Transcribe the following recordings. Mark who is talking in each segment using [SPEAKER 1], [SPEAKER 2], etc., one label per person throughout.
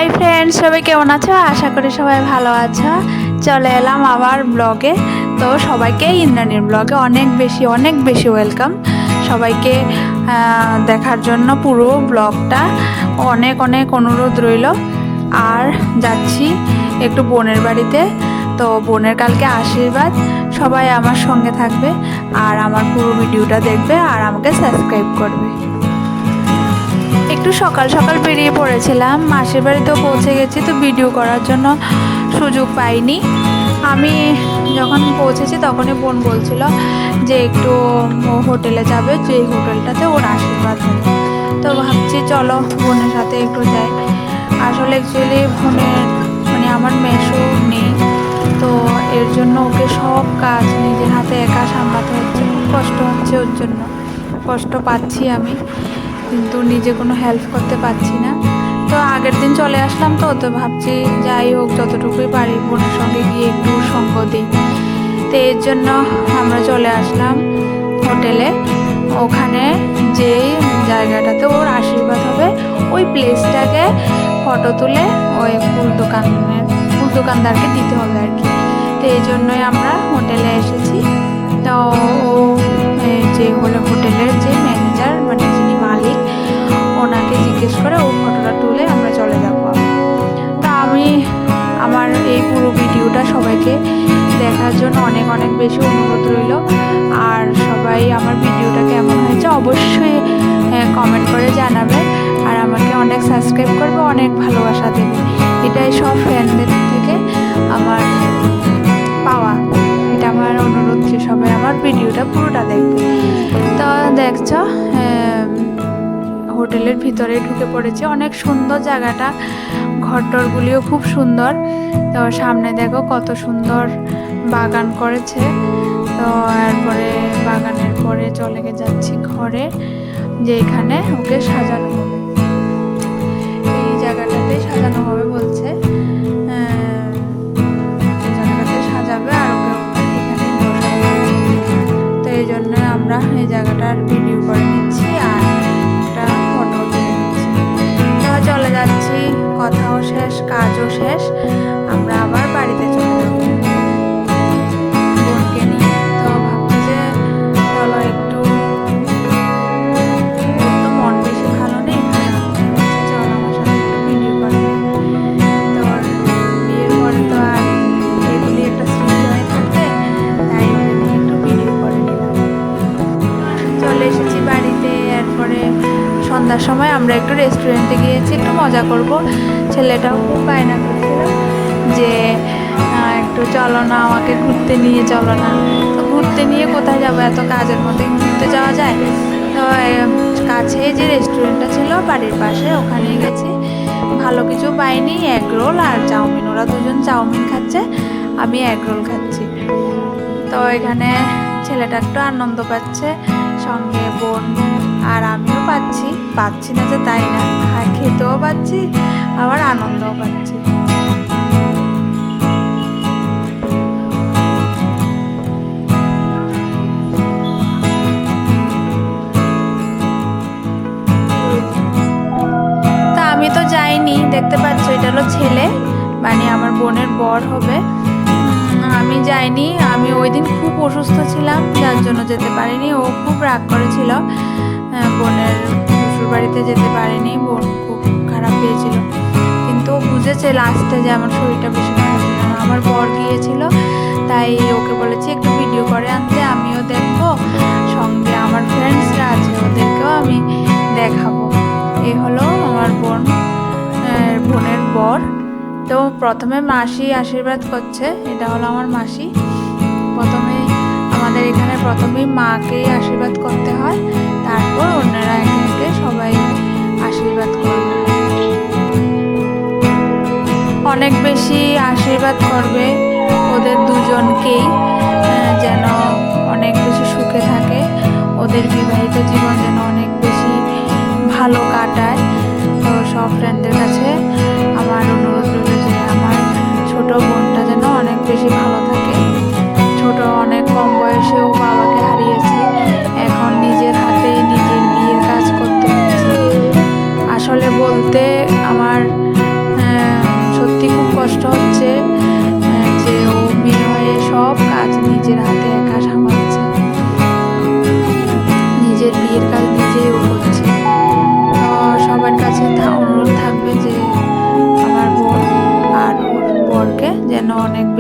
[SPEAKER 1] Hi friends, সবাই কেমন আছো? আশা করি সবাই ভালো আছো। চলে এলাম আবার ব্লগে। তো সবাইকে ইন্দ্রাণীর ব্লগে অনেক বেশি ওয়েলকাম। সবাইকে দেখার জন্য পুরো ব্লগটা অনেক অনুরোধ রইল। আর যাচ্ছি একটু বোনের বাড়িতে। তো বোনের কালকে আশীর্বাদ। সবাই আমার সঙ্গে থাকবে আর আমার পুরো ভিডিওটা দেখবে আর আমাকে সাবস্ক্রাইব করবে। একটু সকাল সকাল বেরিয়ে পড়েছিলাম, মাসির বাড়িতেও পৌঁছে গেছি, তো ভিডিও করার জন্য সুযোগ পাইনি। আমি যখন পৌঁছেছি তখনই বোন বলছিল যে একটু হোটেলে যাবে, যে হোটেলটাতে ওর আশীর্বাদ হবে। তো ভাবছি চলো বোনের সাথে একটু যাই। আসলে অ্যাকচুয়ালি বোনের আমার মেসো নেই, তো এর জন্য ওকে সব কাজ নিজের হাতে একা সামলাতে হচ্ছে। খুব কষ্ট হচ্ছে, ওর জন্য কষ্ট পাচ্ছি আমি, কিন্তু নিজে কোনো হেল্প করতে পারছি না। তো আগের দিন চলে আসলাম, তো ভাবছি যাই হোক যতটুকুই পারি বোনের সঙ্গে গিয়ে একটু সঙ্গ দিই। তো এর জন্য আমরা চলে আসলাম হোটেলে। ওখানে যে জায়গাটাতে ওর আশীর্বাদ হবে ওই প্লেসটাকে ফটো তুলে ওই ফুল দোকানদারকে দিতে হবে আর কি। তো এই জন্যই আমরা হোটেলে এসেছি। তো যে হোটেলের যে ম্যানেজার যিনি মালিক, ওনাকে জিজ্ঞেস করে ও ফটোটা তুলে আমরা চলে যাবো। তা আমি আমার এই পুরো ভিডিওটা সবাইকে দেখার জন্য অনেক বেশি অনুরোধ রইল। আর সবাই আমার ভিডিওটা কেমন হয়েছে অবশ্যই কমেন্ট করে জানাবে, আর আমাকে অনেক সাবস্ক্রাইব করবে, অনেক ভালোবাসা দেবে। এটাই সব ফ্যানদের থেকে আমার পাওয়া। এটা আমার অনুরোধ যে সবাই আমার ভিডিওটা পুরোটা দেখবে। তো দেখছো হোটেলের ভিতরে ঢুকে পড়েছি। অনেক সুন্দর জায়গাটা, ঘরটরগুলিও খুব সুন্দর। তো সামনে দেখো কত সুন্দর বাগান করেছে। তো এরপরে বাগানের পরে চলে যাচ্ছি ঘরে, যে এখানে ওকে সাজানো হবে, এই জায়গাটাতে সাজানো হবে বলছে। জায়গাটাতে সাজাবে আর ওকে এখানে বসাবে। তো এই জন্য আমরা এই জায়গাটার ভিডিও করে নিচ্ছি আর একটা ফটো তুলে নিচ্ছি। তো চলে যাচ্ছি, কথাও শেষ কাজও শেষ, আমরা আবার বাড়িতে চলে যাব বোনকে নিয়ে। তো ভাবছি যে চলো একটু, তো মন বেশি ভালো নেই, চলো আমার সাথে একটু ভিডিও করে। তো বিয়ের পরে তো আর এগুলি একটা স্মৃতি হয়ে থাকবে, তাই একটু ভিডিও করে নিলাম। চলে এসেছি বাড়িতে। এরপরে সন্ধ্যার সময় আমরা একটু রেস্টুরেন্টে গিয়েছি, একটু মজা করব। ছেলেটাও খুব বায়না করছিল যে একটু চলো না, আমাকে ঘুরতে নিয়ে চলো না। তো ঘুরতে নিয়ে কোথায় যাবো, এত কাজের মধ্যে ঘুরতে যাওয়া যায়? তো কাছে যে রেস্টুরেন্টটা ছিল বাড়ির পাশে, ওখানে গেছি। ভালো কিছু পাইনি, এগ রোল আর চাউমিন। ওরা দুজন চাউমিন খাচ্ছে, আমি এগ রোল খাচ্ছি। তো এখানে ছেলেটা একটু আনন্দ পাচ্ছে, সঙ্গে বোন আর আমিও পাচ্ছি না যে তাই না, খেতেও পাচ্ছি আবার আনন্দও পাচ্ছি। তা আমি তো যাইনি, দেখতে পাচ্ছ এটা হলো ছেলে, আমার বোনের বর হবে। আমি যাইনি, আমি ওই দিন খুব অসুস্থ ছিলাম, যার জন্য যেতে পারিনি। ও খুব রাগ করেছিল, বোনের শ্বশুর বাড়িতে যেতে পারিনি, বোন খুব খারাপ পেয়েছিল। কিন্তু ও বুঝেছে লাস্টে যে আমার শরীরটা বেশি ভালো ছিল না। আমার বর গিয়েছিল, তাই ওকে বলেছি একটু ভিডিও করে আনতে, আমিও দেখবো, সঙ্গে আমার ফ্রেন্ডসরা আছে ওদেরকেও আমি দেখাবো। এই হলো আমার বোনের বর। তো প্রথমে মাসি আশীর্বাদ করছে, এটা হলো আমার মাসি। আমাদের এখানে প্রথমেই মাকেই আশীর্বাদ করতে হয়, তারপর অন্যরা একে সবাই আশীর্বাদ করবে। অনেক বেশি আশীর্বাদ করবে ওদের দুজনকেই, যেন অনেক বেশি সুখে থাকে, ওদের বিবাহিত জীবন যেন অনেক বেশি ভালো কাটায়। তো সব ফ্রেন্ডদের কাছে আমার অনুরোধ রইল যে আমার ছোট বোনটা যেন অনেক বেশি ভালো থাকে। অনেক কম বয়সেও বাবাকে হারিয়েছে, এখন নিজের হাতে নিজের বিয়ের কাজ করতে হচ্ছে। আসলে বলতে আমার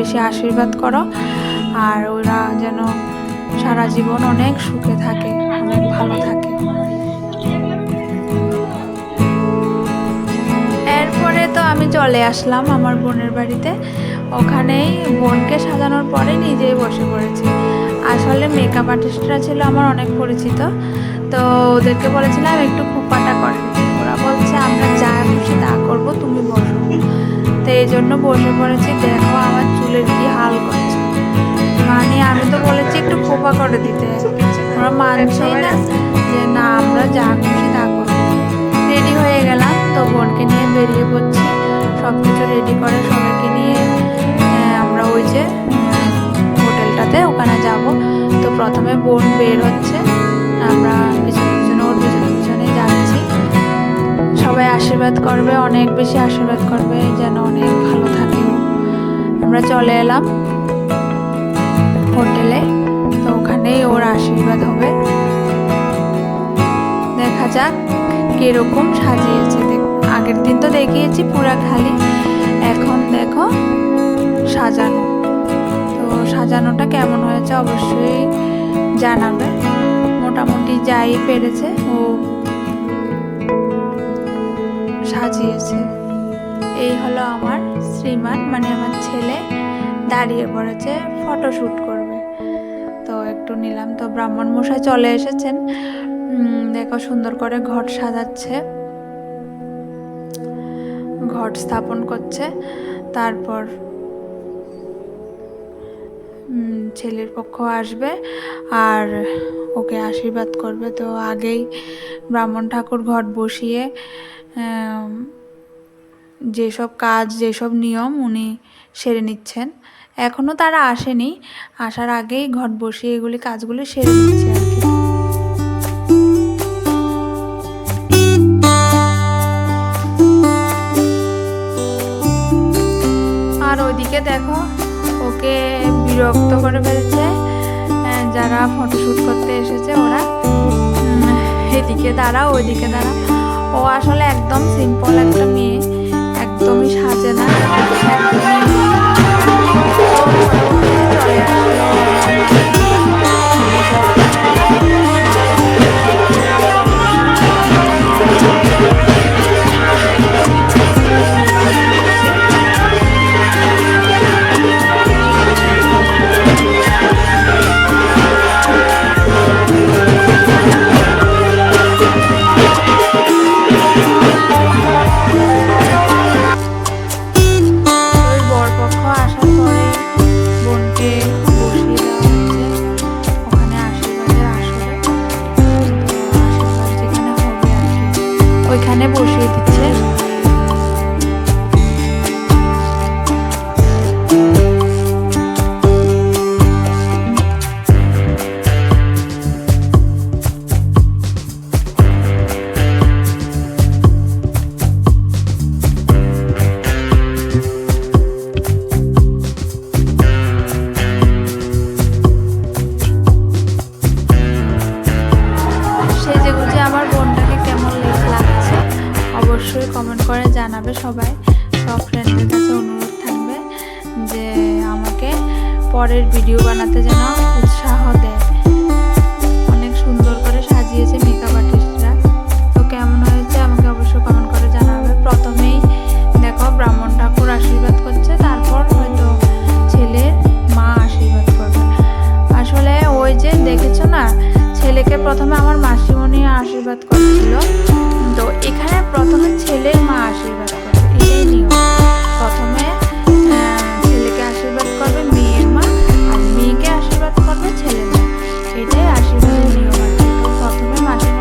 [SPEAKER 1] বেশি আশীর্বাদ করো, আর ওরা যেন সারা জীবন অনেক সুখে থাকে, অনেক ভালো থাকে। এরপরে তো আমি চলে আসলাম আমার বোনের বাড়িতে। ওখানেই বোনকে সাজানোর পরে নিজেই বসে পড়েছি। আসলে মেকআপ আর্টিস্টরা ছিল আমার অনেক পরিচিত, তো ওদেরকে বলেছিলাম একটু খোঁপাটা করে দিতে। ওরা বলছে আমরা যা খুশি তা করবো, তুমি বসো। তো এই জন্য বসে পড়েছি। দেখো আমার চুলের কি হাল করছে, মানে আমি তো বলেছি একটু খোঁপা করে দিতে, ওরা মানছেই না যে না আমরা যা খুশি তা করবো। রেডি হয়ে গেলাম, তো বোনকে নিয়ে বেরিয়ে পড়ছি। সব কিছু রেডি করে সবাইকে নিয়ে আমরা ওই যে হোটেলটাতে ওখানে যাব। তো প্রথমে বোন বের হচ্ছে, আমরা পিছনে পিছনে ওর পিছনে পিছনে যাচ্ছি। সবাই আশীর্বাদ করবে, অনেক বেশি আশীর্বাদ করবে যেন অনেক ভালো থাকে। আমরা চলে এলাম হোটেলে, তো ওখানেই ওর আশীর্বাদ হবে। দেখা যাক কিরকম সাজিয়েছে। আগের দিন তো দেখিয়েছি পুরা খালি, এখন দেখো সাজানো। তো সাজানোটা কেমন হয়েছে অবশ্যই জানাবে। মোটামুটি যাই পেরেছে ও সাজিয়েছে। এই হলো আমার শ্রীমান, মানে আমার ছেলে দাঁড়িয়ে পড়েছে, ফটোশ্যুট করবে। তো একটু নিলাম। তো ব্রাহ্মণ মশাই চলে এসেছেন, দেখো সুন্দর করে ঘট সাজাচ্ছে, ঘট স্থাপন করছে। তারপর ছেলের পক্ষ আসবে আর ওকে আশীর্বাদ করবে। তো আগেই ব্রাহ্মণ ঠাকুর ঘট বসিয়ে যেসব কাজ যেসব নিয়ম উনি সেরে নিচ্ছেন। এখনও তারা আসেনি, আসার আগেই ঘট বসিয়ে এগুলি কাজগুলি সেরে নিচ্ছে আর কি। আর ওইদিকে দেখো ওকে বিরক্ত করে ফেলছে যারা ফটোশ্যুট করতে এসেছে, ওরা এদিকে দাঁড়া ওইদিকে দাঁড়া। ও আসলে একদম সিম্পল একটা মেয়ে, একদমই সাজে না। ওইখানে বসিয়ে দিচ্ছে। অবশ্যই কমেন্ট করে জানাবে সবাই। সব ফ্রেন্ডদের কাছে অনুরোধ থাকবে যে আমাকে পরের ভিডিও বানাতে যেন উৎসাহ দেয়। অনেক সুন্দর করে সাজিয়েছে মেকআপ আর্টিস্টরা। তো কেমন হয়েছে আমাকে অবশ্যই কমেন্ট করে জানাবে। প্রথমেই দেখো ব্রাহ্মণ ঠাকুর আশীর্বাদ করছে, তারপর হয়তো ছেলের মা আশীর্বাদ করবে। আসলে ওই যে দেখেছো না, ছেলেকে প্রথমে আমার মাসিমণি আশীর্বাদ করছিল, তো এখানে প্রথমে ছেলের মা আশীর্বাদ করবে, এটাই নিয়ম। প্রথমে ছেলেকে আশীর্বাদ করবে মেয়ের মা, আর মেয়েকে আশীর্বাদ করবে ছেলের মা, এটাই আশীর্বাদের নিয়ম আর কি। তো প্রথমে মাসিমণি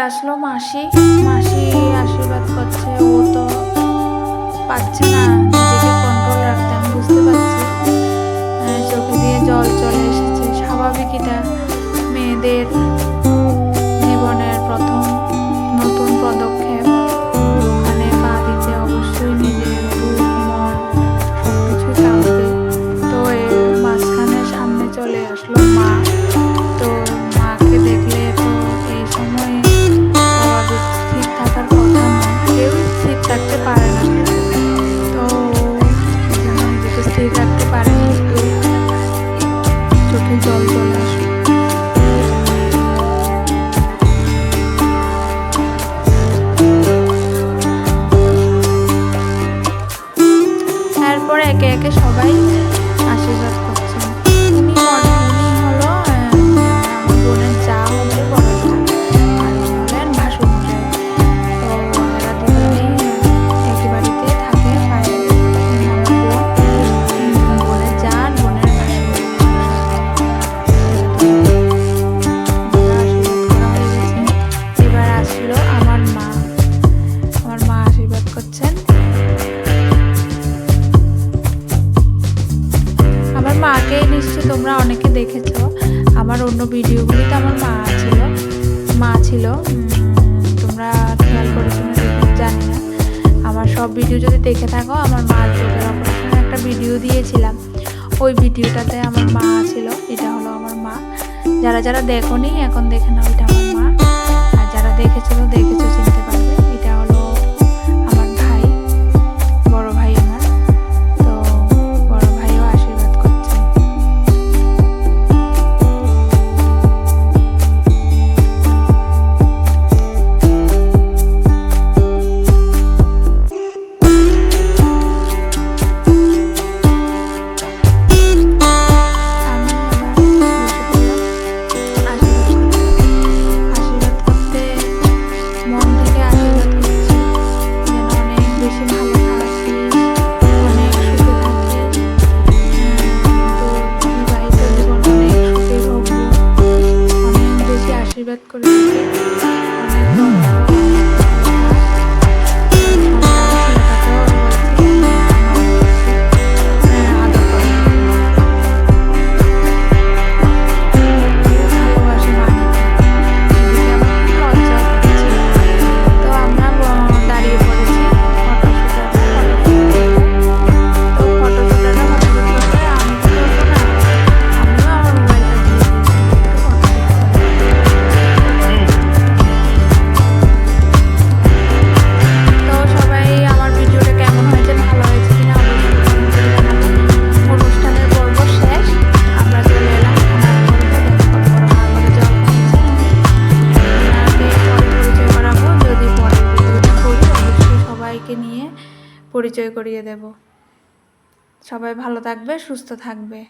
[SPEAKER 1] আসলো মাসি। মাসি আশীর্বাদ করছে। ও তো পাচ্ছে না নিজেকে কন্ট্রোল রাখতে, আমি বুঝতে পারছি। চোখে দিয়ে জল চলে এসেছে। স্বাভাবিক, এটা মেয়েদের জীবনের প্রথম নতুন পদক্ষেপ। ওখানে পা দিতে অবশ্যই নিজের রূপ, মন সবকিছু কাঁদবে। তো এর মাঝখানে সামনে চলে আসলো মা। তো মাকে দেখলে তো এই সময় স্বাভাবিক স্থির থাকার কথা নয়, কেউ স্থির থাকতে পারে না। তো নিজেকে স্থির রাখতে পারেনি, একটু চোখে জল চলে আসলো। এরপর একে একে সবাই আশীর্বাদ করছেন। উনি হলো আমার বোনের যা হবে, বড় যা, আর উনি হলেন ভাসুরমশাই। তো এরা দুজনেই একই বাড়িতে থাকে। আমার বোনের যা আর বোনের ভাসুর। আশীর্বাদ করা হয়ে গেছে। এবার আসলো আমার মা। আমার মা আশীর্বাদ করছেন। আমার মাকে নিশ্চয়ই তোমরা অনেকে দেখেছো। আমার অন্য ভিডিওগুলিতে আমার মা ছিল। তোমরা খেয়াল করেছো না জানি না। আমার সব ভিডিও যদি দেখে থাকো, আমার মার চোখের অপারেশনের একটা ভিডিও দিয়েছিলাম। ওই ভিডিওটাতে আমার মা ছিল। এটা হলো আমার মা। যারা যারা দেখোনি এখন দেখে নাও, এটা আমার মা। আর যারা দেখেছো চিনতে পারবে। এটা হলো আমার ভাই, বড় ভাই আমার। তো বড় ভাইও আশীর্বাদ করছে। আশীর্বাদ করতে মন থেকে আশীর্বাদ করছি, যেন অনেক বেশি ভালো থাকিস, অনেক সুখে থাকিস। তোর বিবাহিত জীবন অনেক সুখে হোক। অনেক বেশি আশীর্বাদ করে দিতে, অনেক বড় হও, ছেলেটাকেও বলছি আদর করে। ভালোবাসি মানিকে। এদিকে আমার খুব লজ্জা করছে। তো আমরা দাঁড়িয়ে পড়েছি ফটোশুটাররা ফটোশুট করবে। আমি তো করবো না, আমিও আমার মোবাইলটা দিয়ে দিয়েছি একটু ফটোশুট করে। তো সবাই আমার ভিডিওটা কেমন হয়েছে, ভালো হয়েছে কিনা অবশ্যই কমেন্ট করে জানাবে। অনুষ্ঠানের পর্ব শেষ, আমরা চলে এলাম খানার পর্বে। দেখো কত বড় মার জল খাচ্ছে। ওনাকে পরে পরিচয় করাবো, যদি পরের ভিডিওটা করি অবশ্যই সবাইকে নিয়ে পরিচয় করিয়ে দেব। সবাই ভালো থাকবে, সুস্থ থাকবে,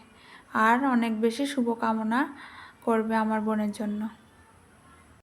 [SPEAKER 1] আর অনেক বেশি শুভকামনা করবে আমার বোনের জন্য।